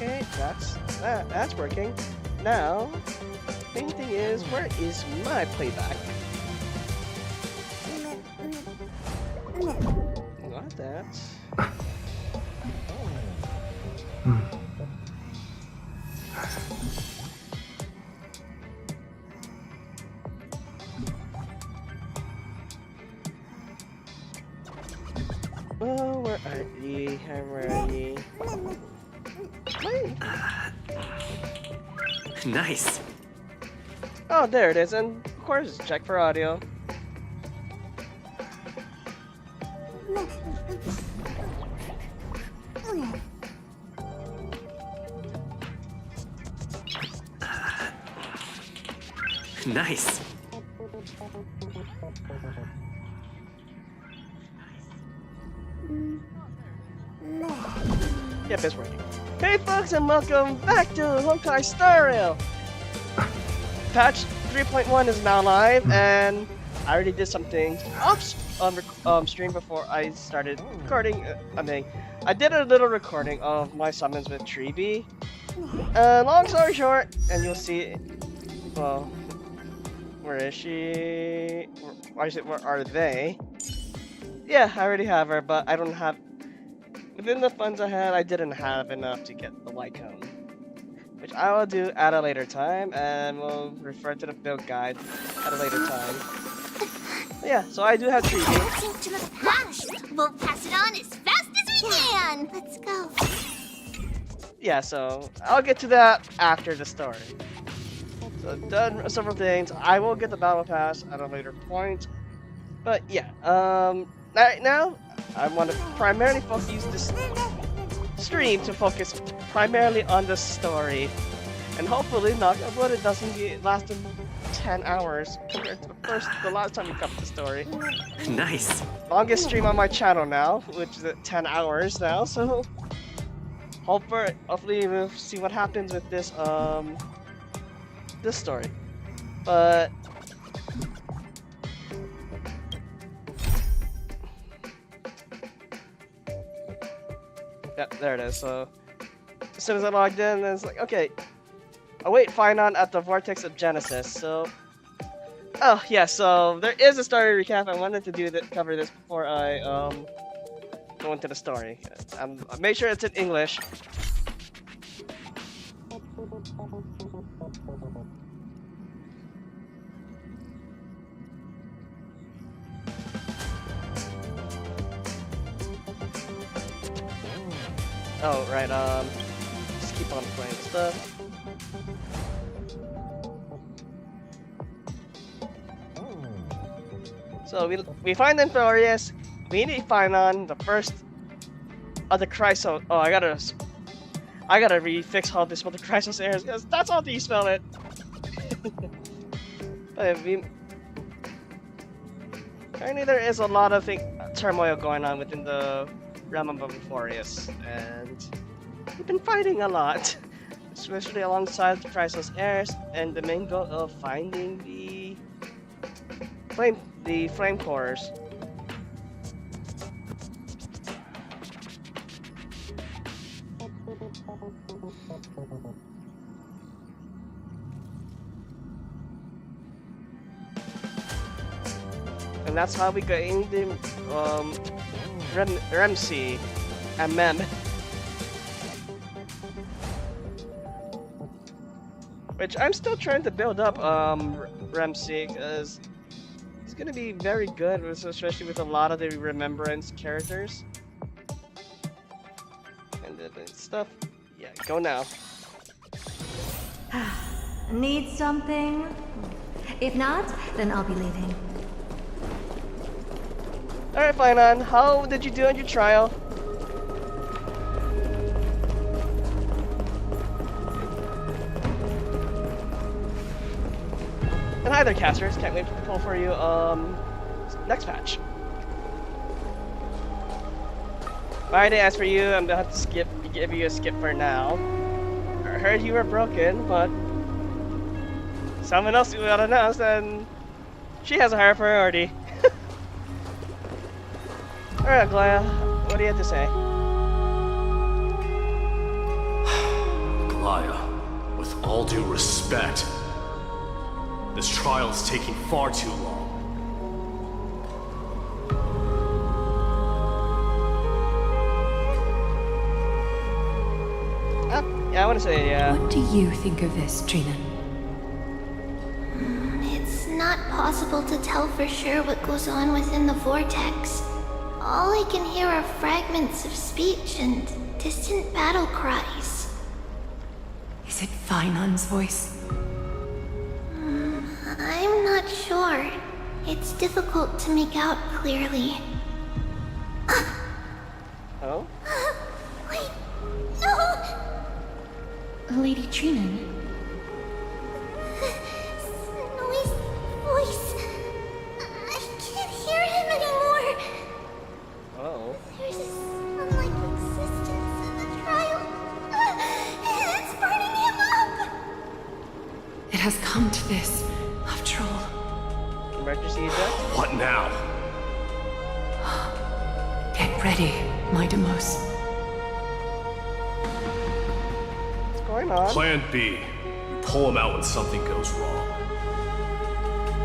Okay, that's working. Now, main thing is, where is my playback? Not that. Oh, where are ye? Where are ye? Wait. Nice. Oh, there it is, and of course, check for audio. Nice. Yep, it's working. Hey folks, and welcome back to Honkai Star Rail! Patch 3.1 is now live, and I already did something off stream before I started recording. I did a little recording of my summons with Traiblaze. Long story short, and you'll see, well, where is she? Where are they? Yeah, I already have her, but I don't have. Within the funds I had, I didn't have enough to get the white cone, which I will do at a later time, and we'll refer to the build guide at a later time. But yeah, so I do have Traiblaze. To the patch. We'll pass it on as fast as we can. Let's go. Yeah, so I'll get to that after the story. So I've done several things. I will get the battle pass at a later point. But yeah, right now I want to primarily use this stream to focus primarily on the story, and hopefully, knock on wood, it doesn't last 10 hours compared to the last time we covered the story. Nice. Longest stream on my channel now, which is at 10 hours now. So hopefully we'll see what happens with this this story. But yeah, there it is. So as soon as I logged in, it's like, okay, await Phainon at the Vortex of Genesis. So, oh yeah, so there is a story recap. I wanted to cover this before I go into the story. Make sure it's in English. Oh, right, just keep on playing stuff. So we find Amphoreous, we need Phainon, the first of the Crysos. Oh, I gotta refix all this with the Crysos Heirs, because that's how you spell it. But apparently there is a lot of turmoil going on within the realm of Amphoreous, and we've been fighting a lot, especially alongside the Crysos Heirs, and the main goal of finding the flame cores. And that's how we gain the Remsi and Mem. Which I'm still trying to build up Remsi, because he's gonna be very good, especially with a lot of the remembrance characters. And the stuff. Yeah, go now. Need something? If not, then I'll be leaving. Alright, Phainon, how did you do on your trial? And hi there, casters. Can't wait to pull for you next patch. Alright, as for you, I'm gonna have to give you a skip for now. I heard you were broken, but someone else got announced, and she has a higher priority. Alright, Glaya, what do you have to say? Goliath, with all due respect, this trial is taking far too long. Yeah, I want to say, yeah. What do you think of this, Trina? It's not possible to tell for sure what goes on within the vortex. All I can hear are fragments of speech and distant battle cries. Is it Phainon's voice? I'm not sure. It's difficult to make out clearly. Oh? Wait, no! Lady Trina? Snowy's voice. I can't hear him anymore. Oh. There's a sun-like existence in the trial. It's burning him up. It has come to this, after all. Emergency eject? What now? Get ready, my Demos. What's going on? Plan B. You pull him out when something goes wrong.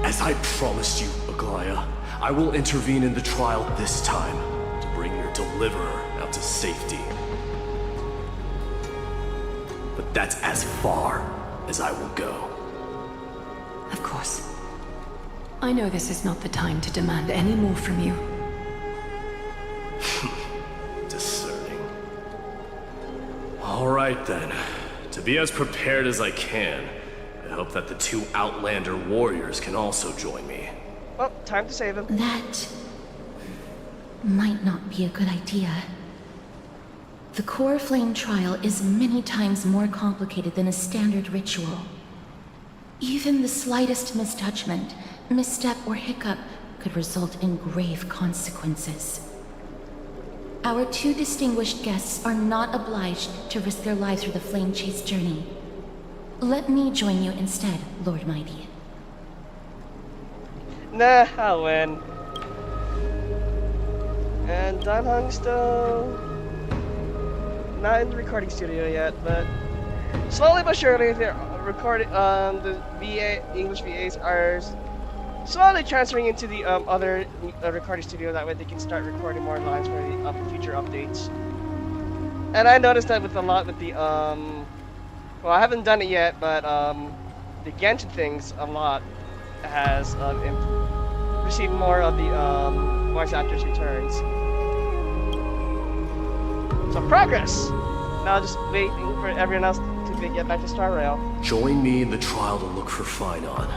As I promised you, Aglaya, I will intervene in the trial this time to bring your deliverer out to safety. But that's as far as I will go. Of course. I know this is not the time to demand any more from you. Discerning. All right then. To be as prepared as I can, I hope that the two Outlander warriors can also join me. Well, time to save him. That might not be a good idea. The core flame trial is many times more complicated than a standard ritual. Even the slightest misjudgment, misstep, or hiccup could result in grave consequences. Our two distinguished guests are not obliged to risk their lives for the flame chase journey. Let me join you instead, Lord Mighty. Nah, I'll win. And Danhung still not in the recording studio yet, but slowly but surely they're recording. The English VAs are slowly transferring into the other recording studio. That way they can start recording more lines for the future updates. And I noticed that with a lot with the well, I haven't done it yet, but the Genshin things a lot has received more of the voice actors returns. So progress. Now just waiting for everyone else to get back to Star Rail. Join me in the trial to look for Phainon.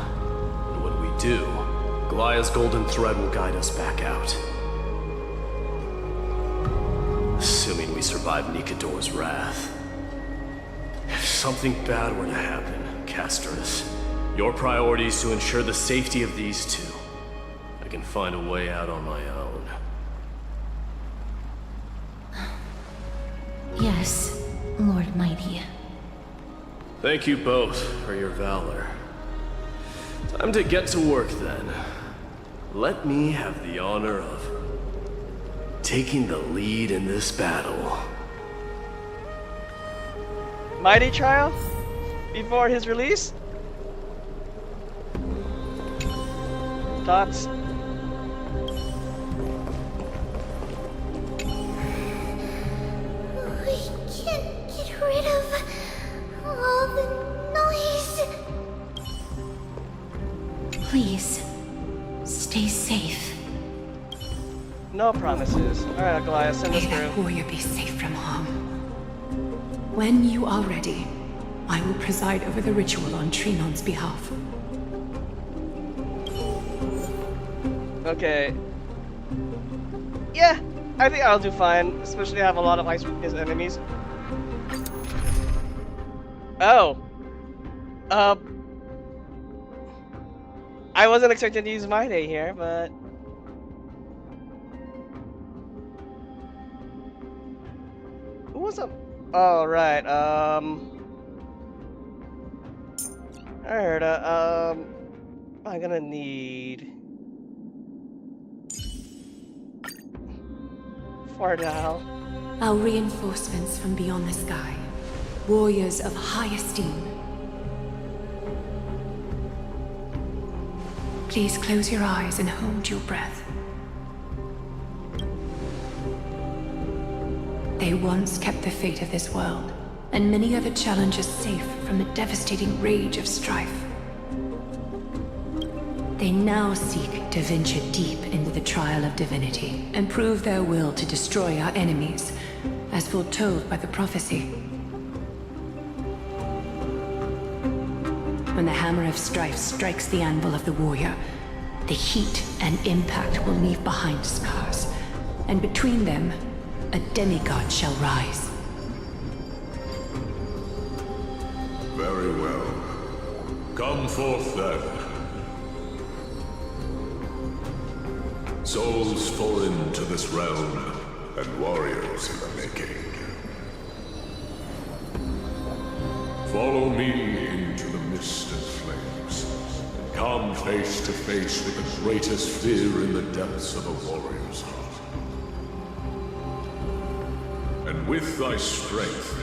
And when we do, Goliath's golden thread will guide us back out. Assuming we survive Nikkador's wrath. If something bad were to happen, Castris, your priority is to ensure the safety of these two. I can find a way out on my own. Yes, Lord Mighty. Thank you both for your valor. Time to get to work then. Let me have the honor of taking the lead in this battle. Mighty trial? Before his release? Thoughts? We can't get rid of all the noise. Please, stay safe. No promises. Alright, Goliath, send us May that through. warrior be safe from harm. When you are ready, I will preside over the ritual on Trinon's behalf. Okay. Yeah, I think I'll do fine, especially I have a lot of ice weakness enemies. Oh. I wasn't expecting to use my day here, but who was up? Oh, right. Alright, I'm gonna need for now. Our reinforcements from beyond the sky warriors of high esteem. Please close your eyes and hold your breath. They once kept the fate of this world, and many other challenges safe from the devastating rage of strife. They now seek to venture deep into the trial of divinity and prove their will to destroy our enemies, as foretold by the prophecy. When the hammer of strife strikes the anvil of the warrior, the heat and impact will leave behind scars, and between them, a demi-god shall rise. Very well. Come forth then. Souls foreign to this realm, and warriors in the making. Follow me into the mist and flames, and come face to face with the greatest fear in the depths of a warrior's heart. And with thy strength,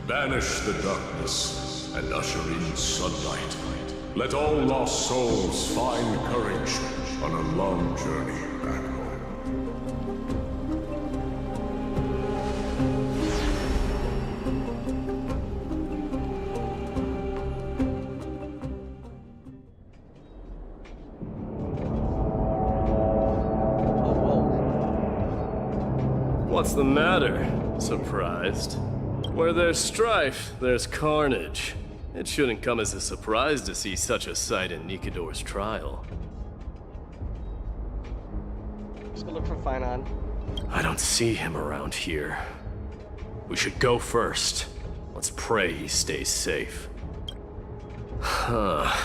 banish the darkness and usher in sunlight. Let all lost souls find courage on a long journey back home. What's the matter? Surprised? Where there's strife, there's carnage. It shouldn't come as a surprise to see such a sight in Nikkador's trial. Let's go look for Phainon. I don't see him around here. We should go first. Let's pray he stays safe. Huh.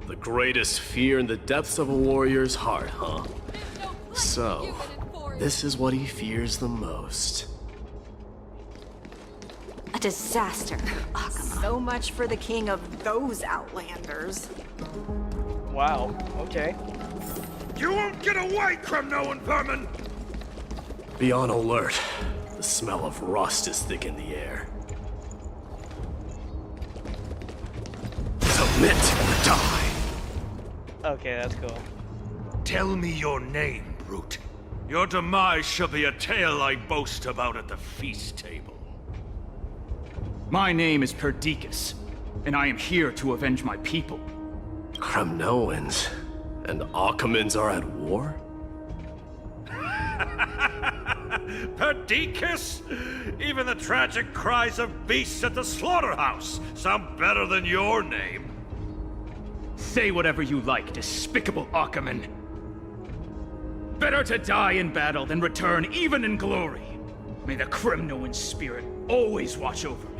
The greatest fear in the depths of a warrior's heart, huh? So, this is what he fears the most. A disaster. So much for the king of those outlanders. Wow, okay. You won't get away, criminal vermin! Be on alert. The smell of rust is thick in the air. Submit or die! Okay, that's cool. Tell me your name, brute. Your demise shall be a tale I boast about at the feast table. My name is Perdiccas, and I am here to avenge my people. Kremnoans and Akamans are at war? Perdiccas? Even the tragic cries of beasts at the slaughterhouse sound better than your name. Say whatever you like, despicable Achaman. Better to die in battle than return even in glory. May the Kremnoan spirit always watch over me.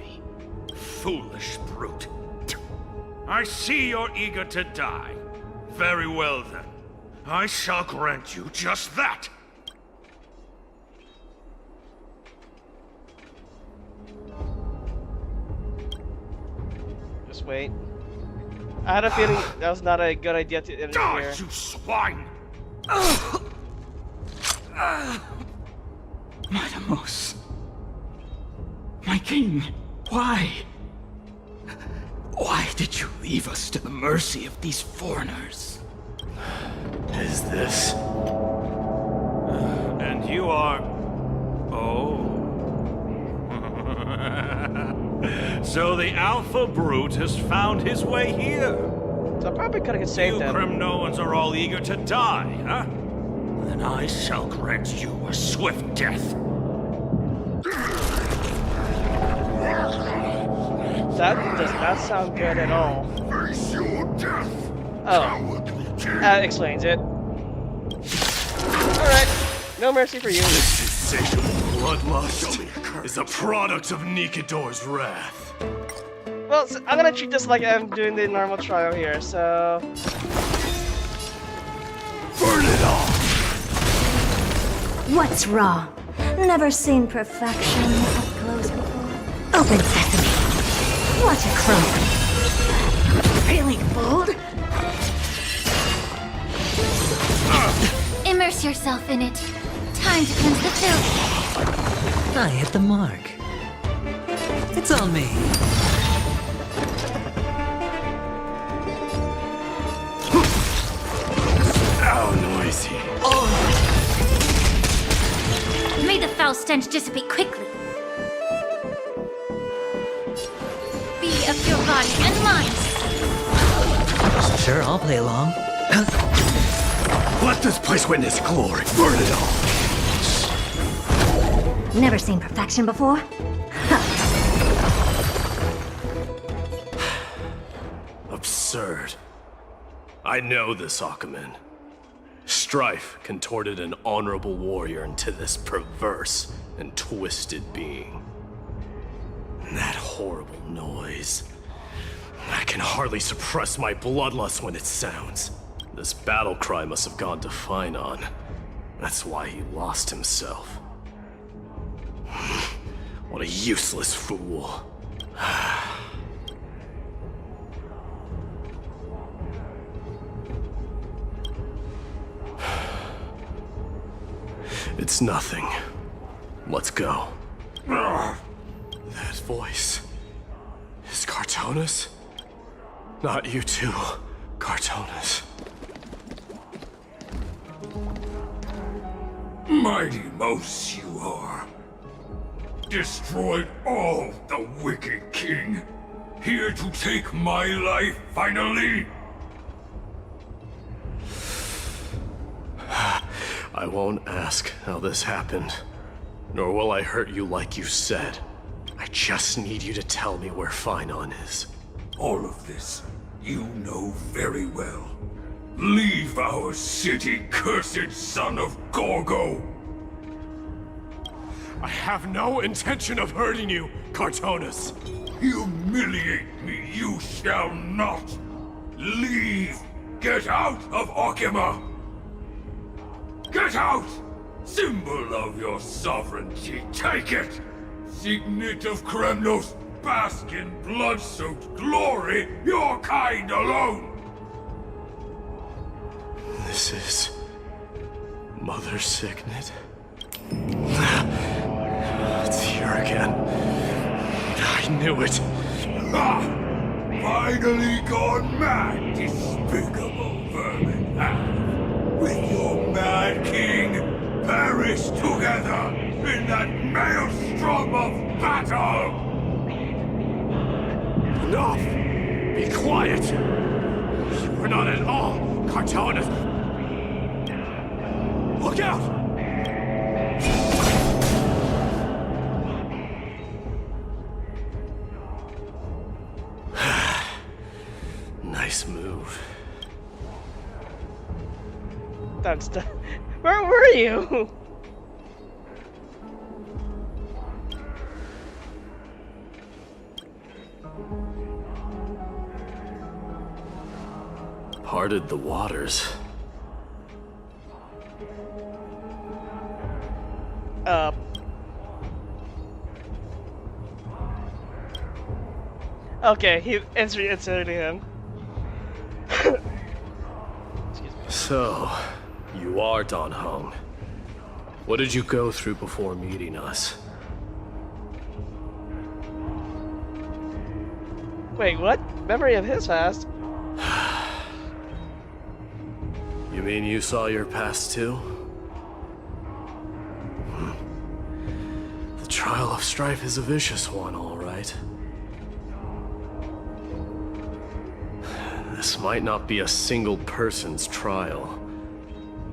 Foolish brute. I see you're eager to die. Very well then. I shall grant you just that. Just wait. I had a feeling that was not a good idea to interfere. Die, you swine! Matamos. My king, why? Why did you leave us to the mercy of these foreigners? Is this? And you are... Oh. So the Alpha Brute has found his way here. So I probably could have saved You him. Kremnoans are all eager to die, huh? Then I shall grant you a swift death. That does not sound good at all. Face your death. Oh, that explains it. Alright, no mercy for you. This insatiable bloodlust is a product of Nikkador's wrath. Well, so I'm gonna treat this like I'm doing the normal trial here, so... Burn it all! What's wrong? Never seen perfection up close before. Open sesame. What a crumb. Really bold? Immerse yourself in it. Time to cleanse the filth. I hit the mark. It's on me. How noisy. May the foul stench dissipate quickly. Be of your body and mind. Sure, I'll play along. Let this place witness glory. Burn it all. Never seen perfection before? Absurd. I know this Akaman. Strife contorted an honorable warrior into this perverse and twisted being. And that horrible noise. I can hardly suppress my bloodlust when it sounds. This battle cry must have gone to Phainon. That's why he lost himself. What a useless fool. It's nothing. Let's go. That voice is Cartonis? Not you too, Cartonis. Mighty mouse you are. Destroyed all the wicked king. Here to take my life finally. I won't ask how this happened, nor will I hurt you like you said. I just need you to tell me where Phainon is. All of this, you know very well. Leave our city, cursed son of Gorgo! I have no intention of hurting you, Cartonis. Humiliate me you shall not! Leave! Get out of Okima! Get out! Symbol of your sovereignty, take it! Signet of Kremnos, bask in blood-soaked glory, your kind alone! This is... Mother's signet? It's here again. I knew it. Ah! Finally gone mad, despicable vermin! With your mad king, perish together in that maelstrom of battle! Enough! Be quiet! You were not at all Cartonis! Look out! Nice move. That's the... Where were you? Parted the waters. Okay, it's really him. So, you are Don Hong. What did you go through before meeting us? Wait, what? Memory of his past? You mean you saw your past too? The trial of strife is a vicious one, all right. This might not be a single person's trial,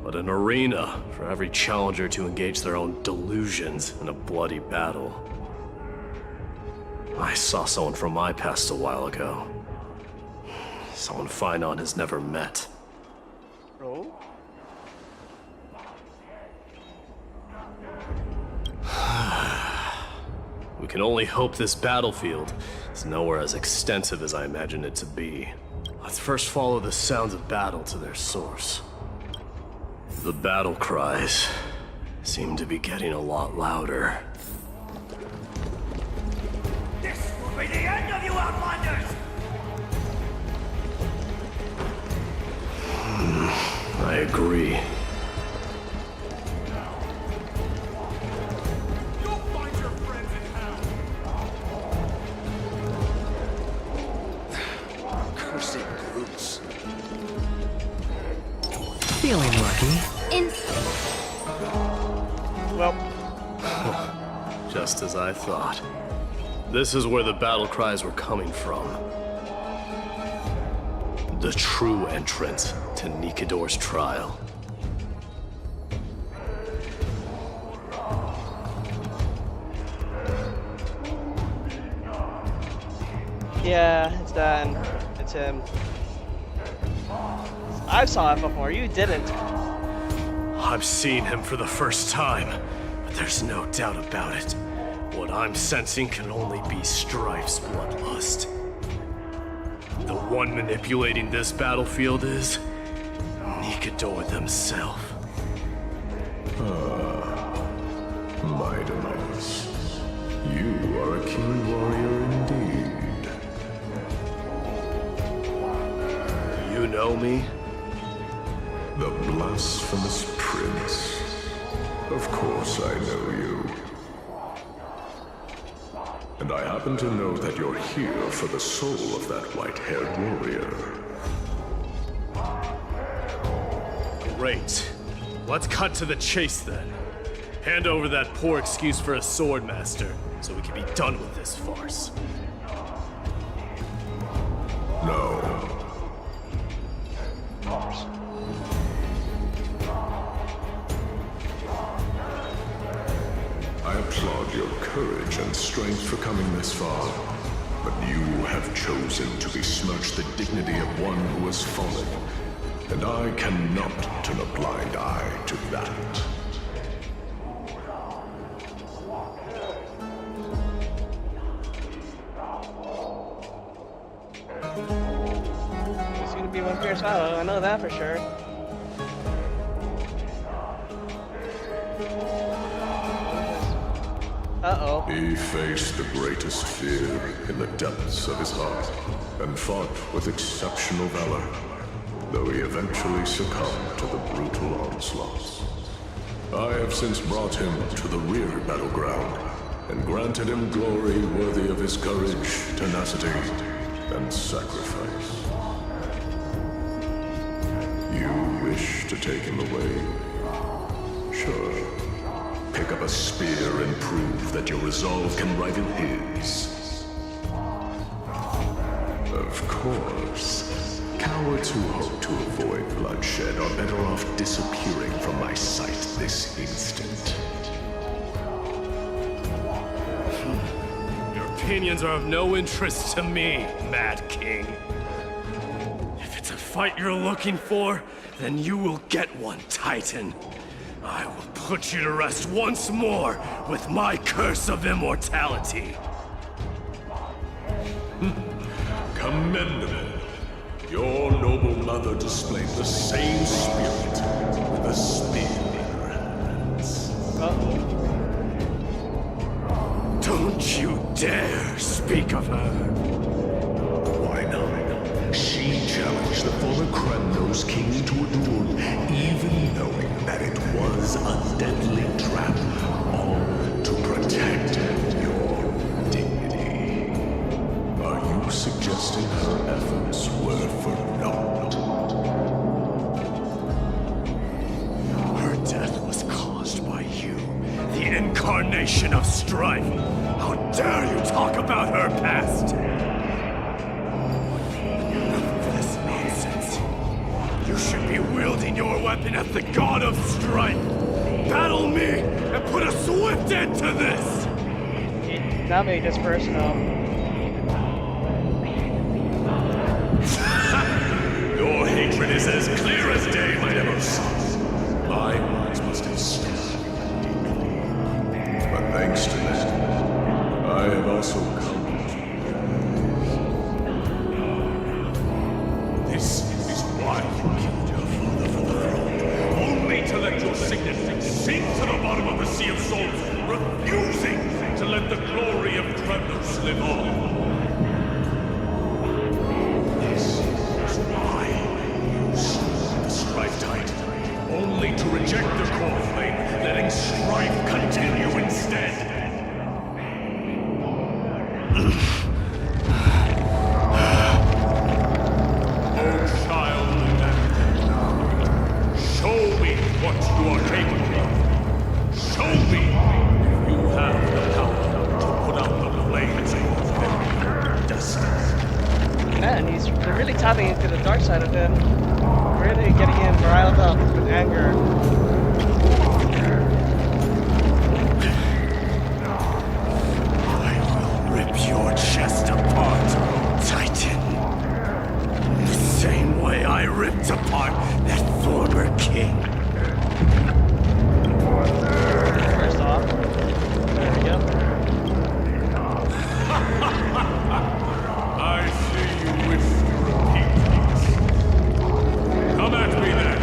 but an arena for every challenger to engage their own delusions in a bloody battle. I saw someone from my past a while ago. Someone Phainon has never met. Oh? We can only hope this battlefield is nowhere as extensive as I imagined it to be. Let's first follow the sounds of battle to their source. The battle cries seem to be getting a lot louder. This will be the end of you, Outlanders! I agree. You'll find your friends in hell! Feeling lucky. Well, Just as I thought. This is where the battle cries were coming from. The true entrance to Nikkador's trial. yeah, it's done. It's him. I saw it before, you didn't. I've seen him for the first time, but there's no doubt about it. What I'm sensing can only be Strife's bloodlust. The one manipulating this battlefield is Nikkador themselves. My demise. You are a keen warrior indeed. You know me? The blasphemous prince. Of course I know you. And I happen to know that you're here for the soul of that white-haired warrior. Great. Let's cut to the chase then. Hand over that poor excuse for a sword master, so we can be done with this farce. No. I applaud your courage and strength for coming this far, but you have chosen to besmirch the dignity of one who has fallen, and I cannot turn a blind eye to that. It's gonna be one fierce battle, I know that for sure. Uh-oh. He faced the greatest fear in the depths of his heart, and fought with exceptional valor, though he eventually succumbed to the brutal onslaughts. I have since brought him to the rear battleground, and granted him glory worthy of his courage, tenacity, and sacrifice. You wish to take him away? Sure. Pick up a spear and prove that your resolve can rival his. Of course. Cowards who hope to avoid bloodshed are better off disappearing from my sight this instant. Your opinions are of no interest to me, Mad King. If it's a fight you're looking for, then you will get one, Titan. I will put you to rest once more with my curse of immortality. Commendable. Your noble mother displayed the same spirit with a spear in her hands. Don't you dare speak of her. Why not? She challenged the former Crysos king to a duel, even knowing that it was a deadly trap, all to protect your dignity. Are you suggesting her efforts were for naught? Her death was caused by you, the incarnation of strife. How dare you talk about her past? You should be wielding your weapon as the god of strife. Battle me and put a swift end to this! Now made this personal. Your hatred is as clear as day, my Demos. My words must have stung deeply. But thanks to that, I have also come. This is why you killed your father for the throne. Only to let your signet sink to the bottom of the Sea of Souls, refusing to let the glory of Traiblaze live on. This is why you slew the Strife Titan, only to reject the core flame, letting strife continue instead. Oh, child, show tapping into the dark side of him. Really getting him riled up with anger. I will rip your chest apart, Titan. The same way I ripped apart that former king. First off, there we go. I see you wish to repeat this. Come at me then.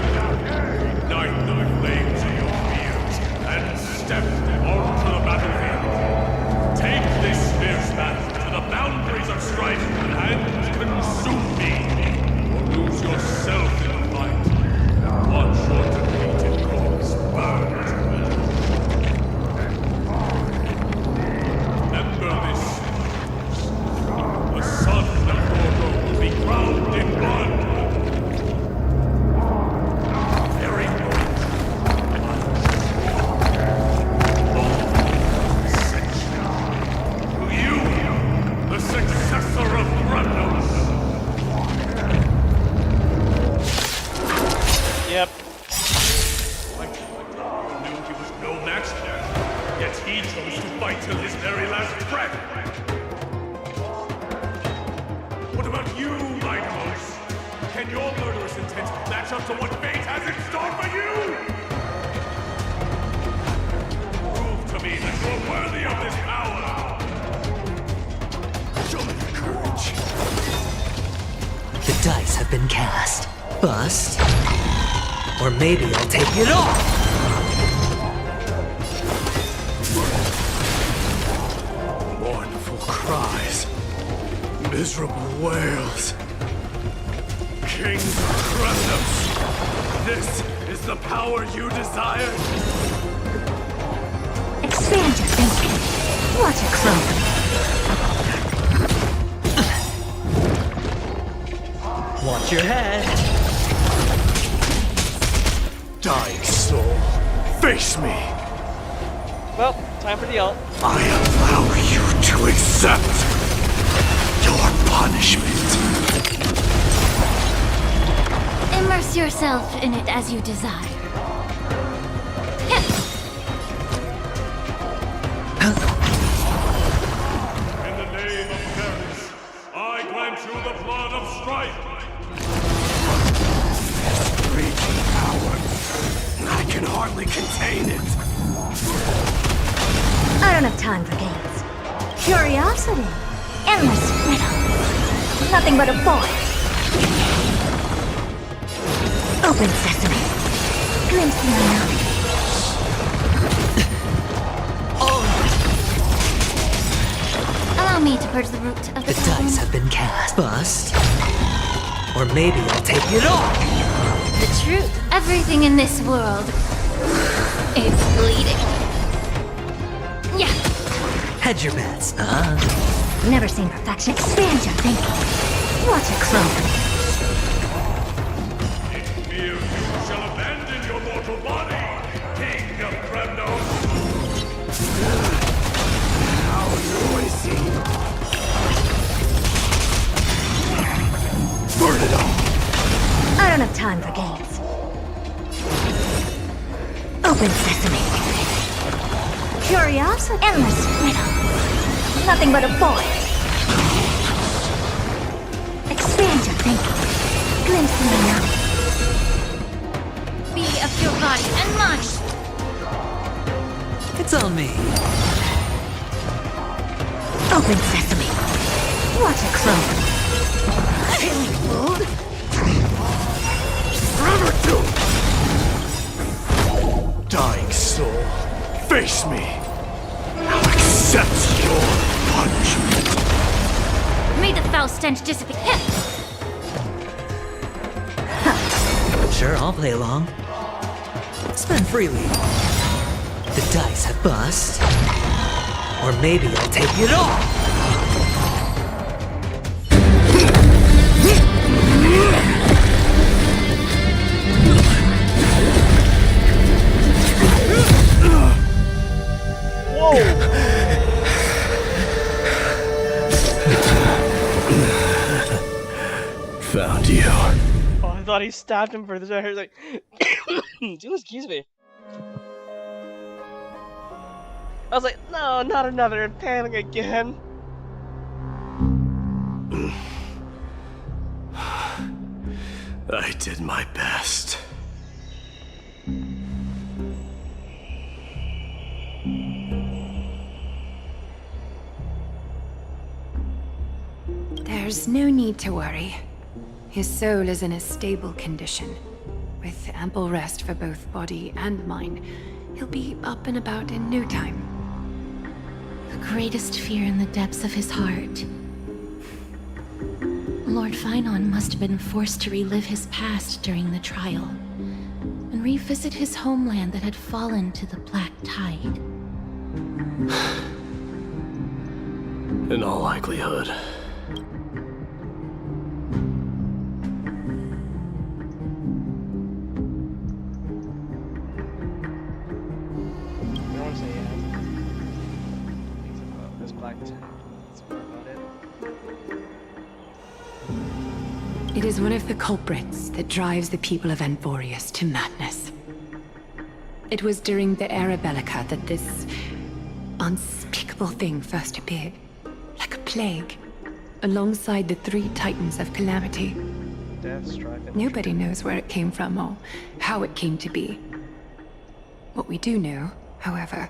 Ignite the flames of your fears and step onto the battlefield. Take this fierce battle to the boundaries of strife and consume me. Or lose yourself in the fight. Watch your defeated cause burn to remember this. The son of Nikkador will be crowned in blood. Very good. To you, the successor of Crysos. Yep. Knew he was no match there, yet he chose to fight till his very last breath. What about you, Phainon? Can your murderous intent match up to what fate has in store for you? Prove to me that you're worthy of this power. Show me your courage. The dice have been cast. Bust. Or maybe I'll take it off! Mournful cries. Miserable wails. King Crysos, this is the power you desire? Expand your thinking. What a crumb. Watch your head! Dying soul, face me! Well, time for the ult. I allow you to accept your punishment. Immerse yourself in it as you desire. In the name of Paris, I grant you the blood of strife. Raging power. I can hardly contain it. I don't have time for games. Curiosity. Endless riddle. Nothing but a boy. Open sesame. Glimpse the unknown. Allow me to purge the root of the The dice have been cast. Bust. Or maybe I'll take it off! The truth. Everything in this world is bleeding. Yeah. Hedge your bets. Never seen perfection. Expand your thinking. What a crumb. In fear you shall abandon your mortal body, King of Crysos. How noisy. Burn it all. I don't have time for games. Open sesame. Curiosity. Endless riddle. Nothing but a boy. Expand your thinking. Glimpse the unknown. Be of your body and mind. It's on me. Open sesame. What a crumb. Killing food. Dying soul, face me. I'll accept your punishment. May the foul stench disappear. Sure, I'll play along. Spend freely. The dice have bust. Or maybe I'll take it off! Found thought he stabbed him for the He was like, dude, excuse me. I was like, no, not another panic again. I did my best. There's no need to worry. His soul is in a stable condition. With ample rest for both body and mind, he'll be up and about in no time. The greatest fear in the depths of his heart. Lord Phainon must have been forced to relive his past during the trial, and revisit his homeland that had fallen to the Black Tide. In all likelihood. It is one of the culprits that drives the people of Amphoreous to madness. It was during the Era Bellica that this unspeakable thing first appeared, like a plague, alongside the 3 titans of calamity. Death, strife, and Nobody knows where it came from or how it came to be. What we do know, however,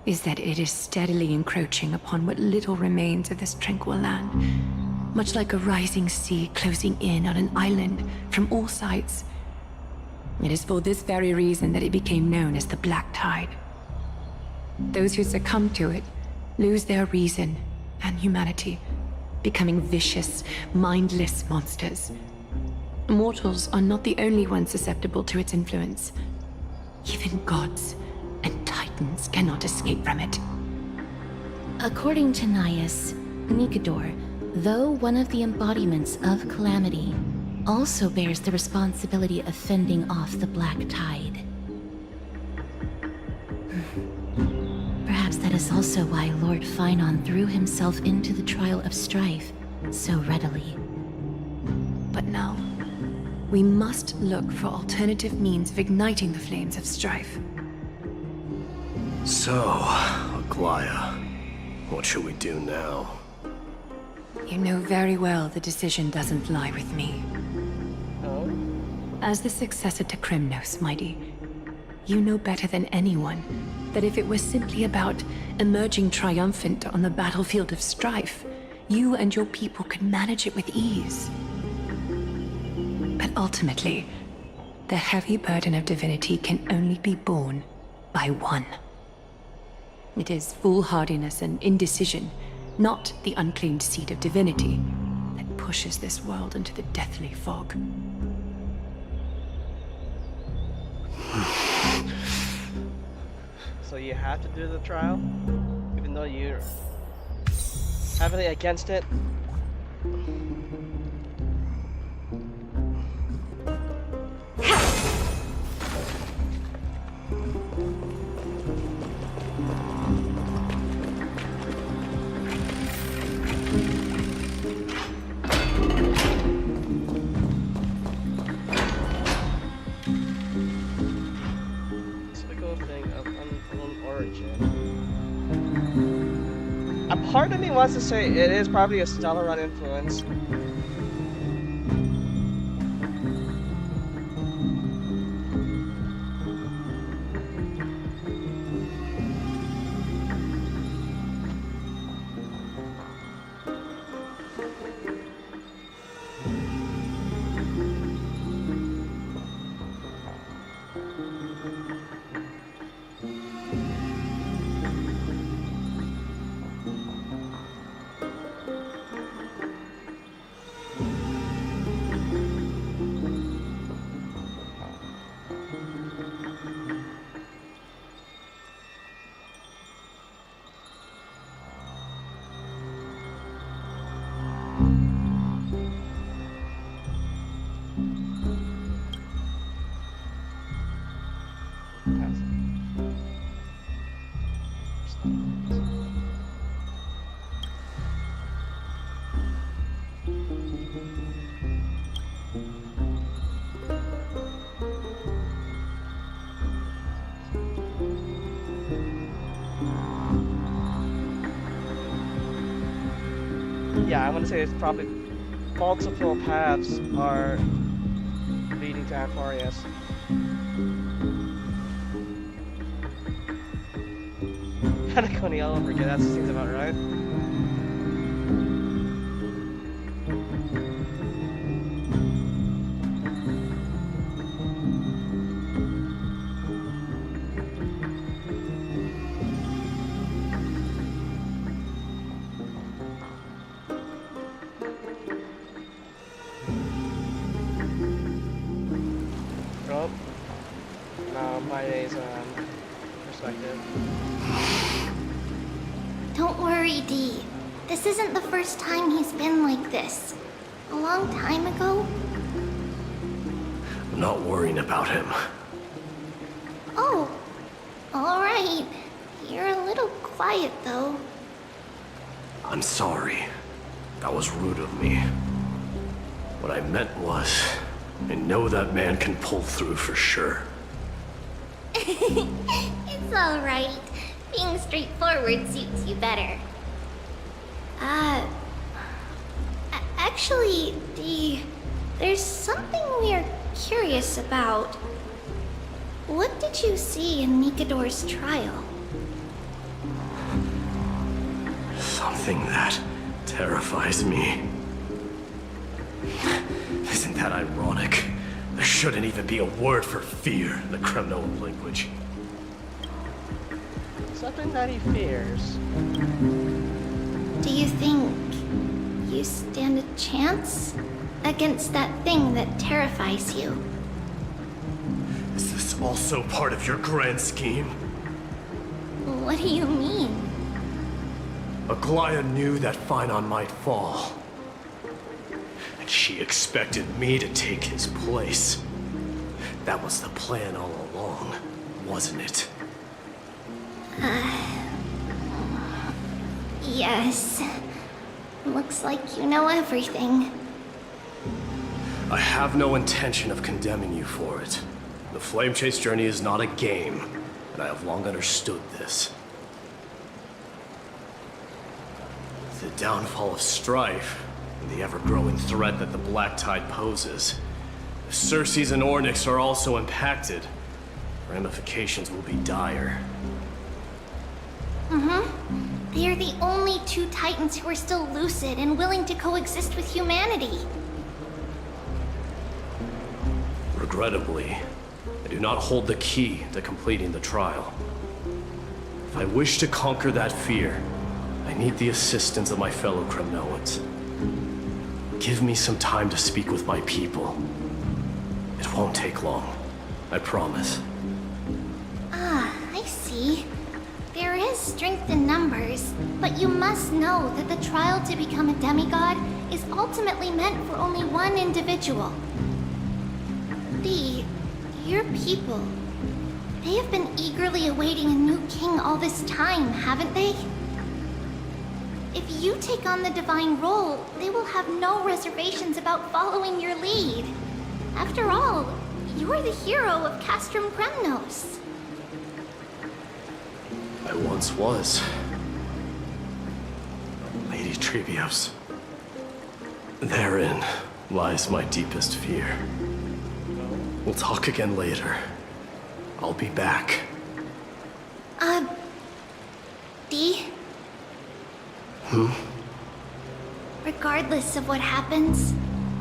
is that it is steadily encroaching upon what little remains of this tranquil land, much like a rising sea closing in on an island from all sides. It is for this very reason that it became known as the Black Tide. Those who succumb to it lose their reason and humanity, becoming vicious, mindless monsters. Mortals are not the only ones susceptible to its influence. Even gods and titans cannot escape from it. According to Nias, Nikkador, though one of the embodiments of calamity, also bears the responsibility of fending off the Black Tide. Perhaps that is also why Lord Phainon threw himself into the trial of strife so readily. But now, we must look for alternative means of igniting the flames of strife. So, Aglaya, what should we do now? You know very well the decision doesn't lie with me. Oh? As the successor to Crimnos, Mighty, you know better than anyone that if it was simply about emerging triumphant on the battlefield of strife, you and your people could manage it with ease. But ultimately, the heavy burden of divinity can only be borne by one. It is foolhardiness and indecision, not the unclaimed seed of divinity, that pushes this world into the deathly fog. So you have to do the trial? Even though you're heavily against it? A part of me wants to say it is probably a Stellaron influence. Yeah, I'm gonna say it's probably multiple paths are leading to Amphoreous. Hanakoni all over again, that seems about right. Oh. No, my day's perspective. Don't worry, Dee. This isn't the first time he's been like this. A long time ago. I'm not worrying about him. Oh, alright. You're a little quiet, though. I'm sorry. That was rude of me. What I meant was, I know that man can pull through for sure. It's alright. Being straightforward suits you better. Actually, Dee, there's something we're curious about. What did you see in Nikkador's trial? Something that terrifies me. Isn't that ironic? There shouldn't even be a word for fear in the Kremnoan language. Something that he fears. Do you think you stand a chance against that thing that terrifies you? Is this also part of your grand scheme? What do you mean? Aglaya knew that Phainon might fall. And she expected me to take his place. That was the plan all along, wasn't it? Yes. Looks like you know everything. I have no intention of condemning you for it. The Flame Chase journey is not a game, and I have long understood this. The downfall of strife, and the ever-growing threat that the Black Tide poses. If Circes and Ornyx are also impacted, ramifications will be dire. They are the only two Titans who are still lucid and willing to coexist with humanity. Regrettably, I do not hold the key to completing the trial. If I wish to conquer that fear, I need the assistance of my fellow Kremnoans. Give me some time to speak with my people. It won't take long, I promise. I see. There is strength in numbers, but you must know that the trial to become a demigod is ultimately meant for only one individual. Your people, they have been eagerly awaiting a new king all this time, haven't they? If you take on the divine role, they will have no reservations about following your lead. After all, you're the hero of Castrum Kremnos. I once was. Lady Traiblaze. Therein lies my deepest fear. We'll talk again later. I'll be back. Dee? Regardless of what happens,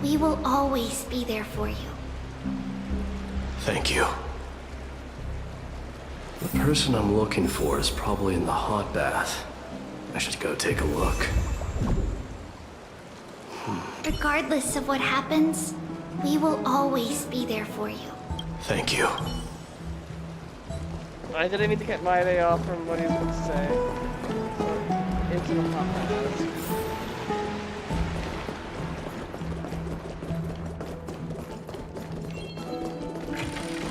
we will always be there for you. Thank you. The person I'm looking for is probably in the hot bath. I should go take a look. Regardless of what happens, we will always be there for you. Thank you. I didn't mean to get my day off from what he was going to say. Into the hot bath.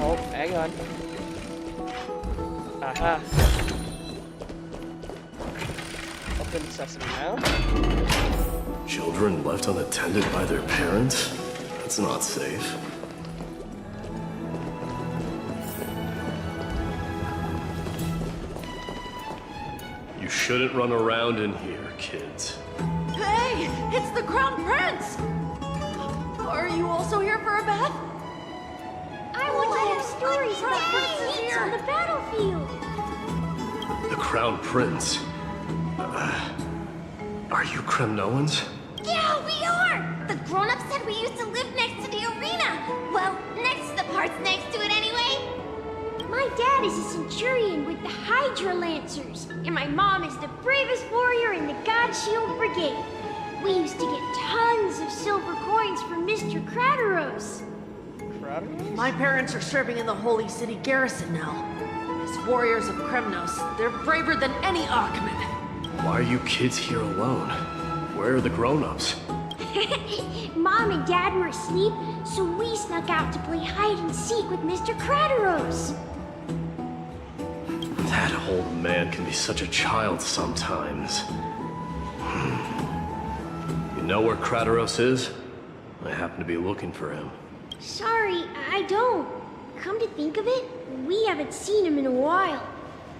Oh, hang on. Aha. Open sesame now. Children left unattended by their parents? That's not safe. You shouldn't run around in here, kids. Hey! Hey, it's the Crown Prince! Are you also here for a bath? I want to hear stories about princes on the battlefield. The Crown Prince. Are you Kremnoans? Yeah, we are! The grown-ups said we used to live next to the arena. Well, next to the parts next to it anyway. My dad is a centurion with the Hydra Lancers, and my mom is the bravest warrior in the God Shield Brigade. We used to get tons of silver coins from Mr. Crysos. My parents are serving in the Holy City garrison now. As warriors of Kremnos, they're braver than any Achaemen. Why are you kids here alone? Where are the grown-ups? Mom and Dad were asleep, so we snuck out to play hide and seek with Mr. Crysos. That old man can be such a child sometimes. You know where Crysos is? I happen to be looking for him. Sorry, I don't. Come to think of it, we haven't seen him in a while.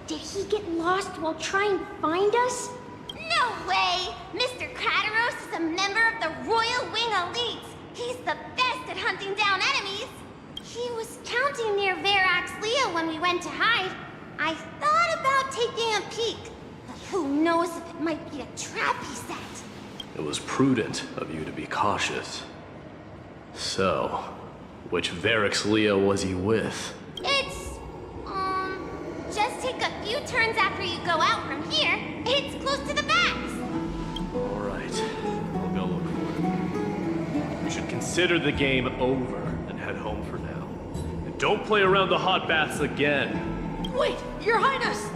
Did he get lost while trying to find us? No way! Mr. Crysos is a member of the Royal Wing Elites. He's the best at hunting down enemies. He was counting near Verax Leo when we went to hide. I thought about taking a peek, but who knows if it might be a trap he set. It was prudent of you to be cautious. So, which Verax Leo was he with? It's, just take a few turns after you go out from here. It's close to the backs. Alright, I'll go look for him. You should consider the game over and head home for now. And don't play around the hot baths again. Wait, Your Highness!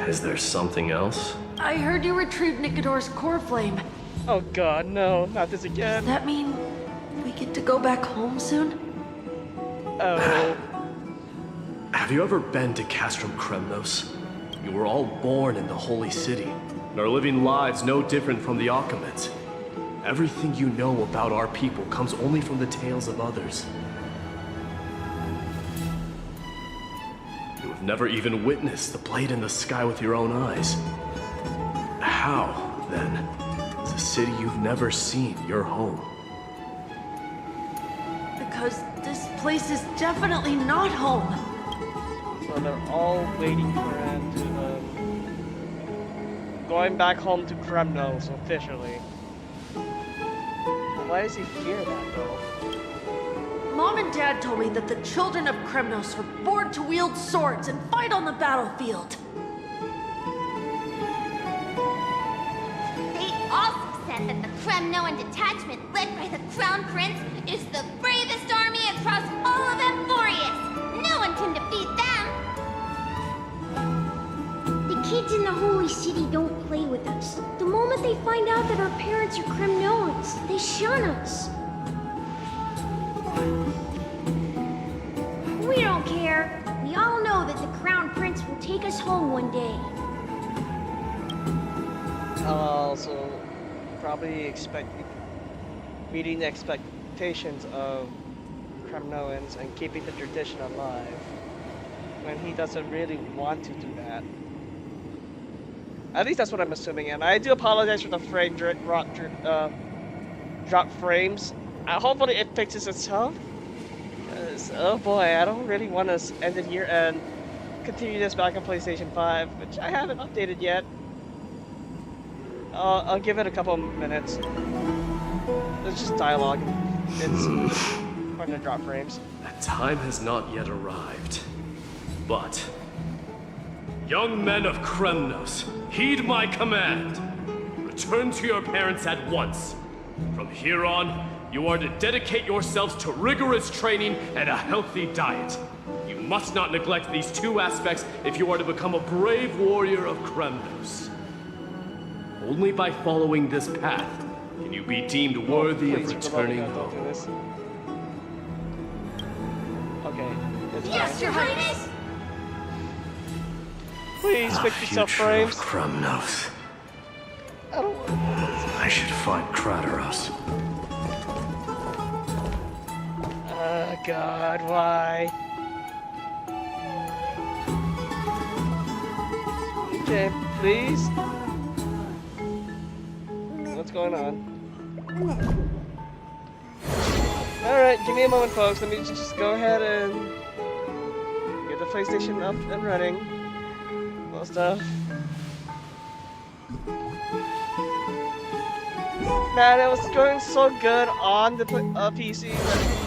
Is there something else? I heard you retrieved Nikkador's core flame. Oh god, no, not this again. Does that mean we get to go back home soon? Oh. Have you ever been to Castrum Kremnos? You were all born in the Holy City, and are living lives no different from the Achaemens. Everything you know about our people comes only from the tales of others. You have never even witnessed the blade in the sky with your own eyes. How, then, is a city you've never seen your home? Because this place is definitely not home. So they're all waiting for him to, going back home to Kremnos officially. Why does he fear that though? Mom and Dad told me that the children of Kremnos are born to wield swords and fight on the battlefield. They also said that the Kremnoan detachment led by the Crown Prince is the bravest army across all of Amphoreous. No one can defeat them. The kids in the Holy City don't play with us. The moment they find out that our parents are Kremnoans, they shun us. We don't care. We all know that the Crown Prince will take us home one day. Also, probably meeting the expectations of Kremnoans and keeping the tradition alive. When he doesn't really want to do that. At least that's what I'm assuming, and I do apologize for the frame drop frames. Hopefully it fixes itself. Because, oh boy, I don't really want to end it here and continue this back on PlayStation 5, which I haven't updated yet. I'll give it a couple minutes. It's just dialogue. It's going to drop frames. That time has not yet arrived. But, young men of Kremnos, heed my command. Return to your parents at once. From here on, you are to dedicate yourselves to rigorous training and a healthy diet. You must not neglect these two aspects if you are to become a brave warrior of Kremnos. Only by following this path can you be deemed worthy of returning home. Okay. Yes, Your Highness! Please fix yourself, frames. Kremnos. I don't want to. I should find Crysos. Oh god, why? Okay, please. what's going on. Alright, give me a moment, folks. Let me just go ahead and get the PlayStation up and running. Well, stuff. Man, it was going so good on the PC.